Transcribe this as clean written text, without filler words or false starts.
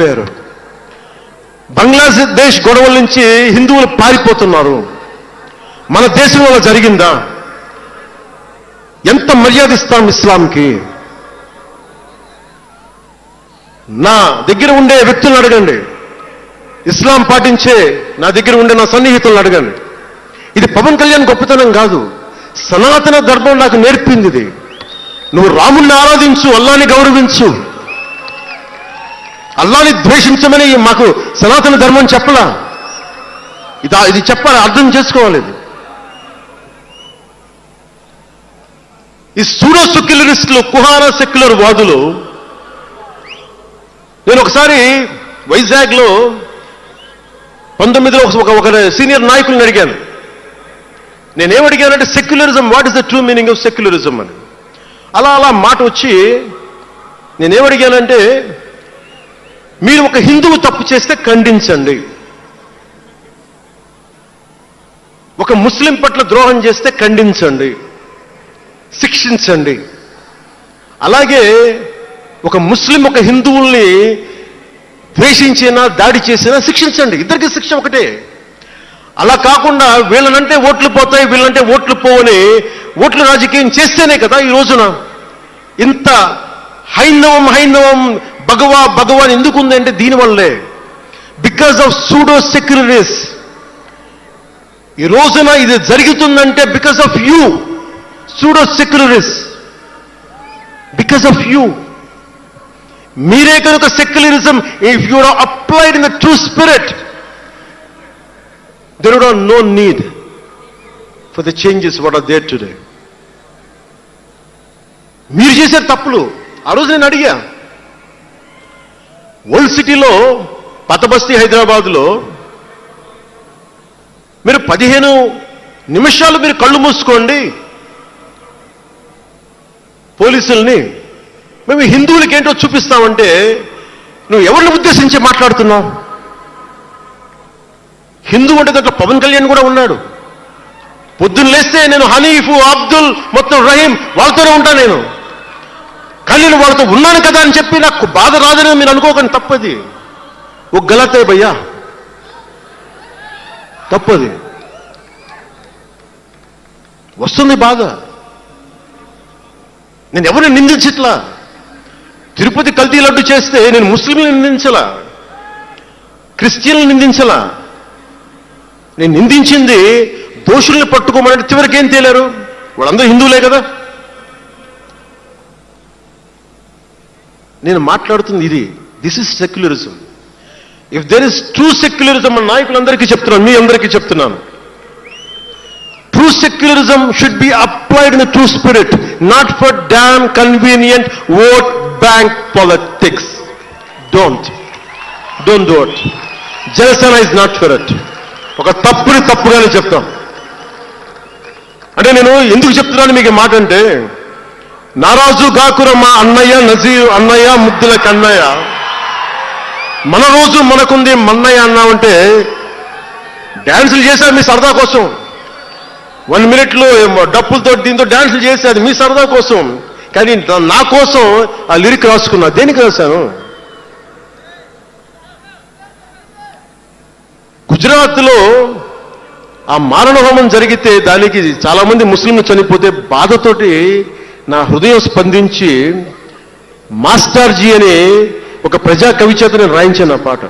పేరు బంగ్లాదేశ్ గొడవల నుంచి హిందువులు పారిపోతున్నారు. మన దేశంలో జరిగిందా? ఎంత మర్యాద ఇస్తాం ఇస్లాంకి? నా దగ్గర ఉండే వ్యక్తులను అడగండి, ఇస్లాం పాటించే నా దగ్గర ఉండే నా సన్నిహితులను అడగండి. ఇది పవన్ కళ్యాణ్ గొప్పతనం కాదు, సనాతన ధర్మం నాకు నేర్పింది ఇది. నువ్వు రాముణ్ణి ఆరాధించు, అల్లాని గౌరవించు, అల్లాని ద్వేషించమని మాకు సనాతన ధర్మం చెప్పలా. ఇది చెప్పాలి, అర్థం చేసుకోవాలి. ఈ సూడో సెక్యులరిస్టులు, కుహార సెక్యులర్ వాదులు, నేను ఒకసారి వైజాగ్లో 19లో ఒక సీనియర్ నాయకుల్ని అడిగాను. నేనేమడిగానంటే secularism, what is the true meaning of secularism అని. అలా మాట వచ్చి నేనేమడిగానంటే, మీరు ఒక హిందువు తప్పు చేస్తే ఖండించండి, ఒక ముస్లిం పట్ల ద్రోహం చేస్తే ఖండించండి, శిక్షించండి. అలాగే ఒక ముస్లిం ఒక హిందువుల్ని ద్వేషించినా దాడి చేసినా శిక్షించండి, ఇద్దరికి శిక్ష ఒకటే. అలా కాకుండా వీళ్ళనంటే ఓట్లు పోతాయి, వీళ్ళంటే ఓట్లు పోవని ఓట్ల రాజకీయం చేస్తేనే కదా ఈ రోజున ఇంత హైందవం భగవాన్ ఎందుకు ఉందంటే దీనివల్లే, బికాజ్ ఆఫ్ సూడో సెక్యులరిస్. ఈ రోజున ఇది జరుగుతుందంటే because of you pseudo secularists, because of you. మీరే కనుక secularism, if you are applied in the true spirit, there would have no need for the changes what are there today. మీరు చేసే తప్పులు ఆ రోజు నేను అడిగా. ఓల్డ్ సిటీలో, పతబస్తీ హైదరాబాద్లో మీరు 15 నిమిషాలు మీరు కళ్ళు మూసుకోండి పోలీసుల్ని, మేము హిందువులకి ఏంటో చూపిస్తామంటే నువ్వు ఎవరిని ఉద్దేశించి మాట్లాడుతున్నావు? హిందూ అంటే దాంట్లో పవన్ కళ్యాణ్ కూడా ఉన్నాడు. పొద్దున్న లేస్తే నేను హనీఫ్, అబ్దుల్, మొత్తం రహీం వాళ్ళతోనే ఉంటాను నేను. కానీ నేను వాళ్ళతో ఉన్నాను కదా అని చెప్పి నాకు బాధ రాదని మీరు అనుకోకండి, తప్పది. ఓ గలతే భయ్యా, తప్పది. వస్తుంది బాధ. నేను ఎవరిని నిందించట్లా. తిరుపతి కల్తీ లడ్డు చేస్తే నేను ముస్లింలను నిందించలా, క్రిస్టియన్లను నిందించలా. నేను నిందించింది దోషుల్ని పట్టుకోమని. చివరికి ఏం తేలారు? వాళ్ళందరూ హిందువులే కదా. నేను మాట్లాడుతుంది ఇది. This is secularism. If there is true secularism అని నాయకులందరికీ చెప్తున్నాను, మీ అందరికీ చెప్తున్నాను. True secularism should be applied in the true spirit, not for damn convenient vote bank politics. Don't do it. Janasena is not for it. ఒక తప్పుని తప్పుగానే చెప్తాం. అంటే నేను ఎందుకు చెప్తున్నాను మీకు మాట అంటే, నారాజు గాకుర మా అన్నయ్య నజీర్ అన్నయ్య, ముద్దుల కన్నయ్య, మన రోజు మనకుంది మన్నయ్య అన్నామంటే డ్యాన్సులు చేశారు మీ సరదా కోసం. 1 minute డప్పులతో దీంతో డ్యాన్సులు చేశారు మీ సరదా కోసం. కానీ నా కోసం ఆ లిరిక్ రాసుకున్నా. దేనికి రాశాను? గుజరాత్లో ఆ మారణ హోమం జరిగితే దానికి చాలా మంది ముస్లింలు చనిపోతే బాధతోటి నా హృదయం స్పందించి మాస్టర్జీ అనే ఒక ప్రజా కవి చేత నేను రాయించాను ఆ పాట.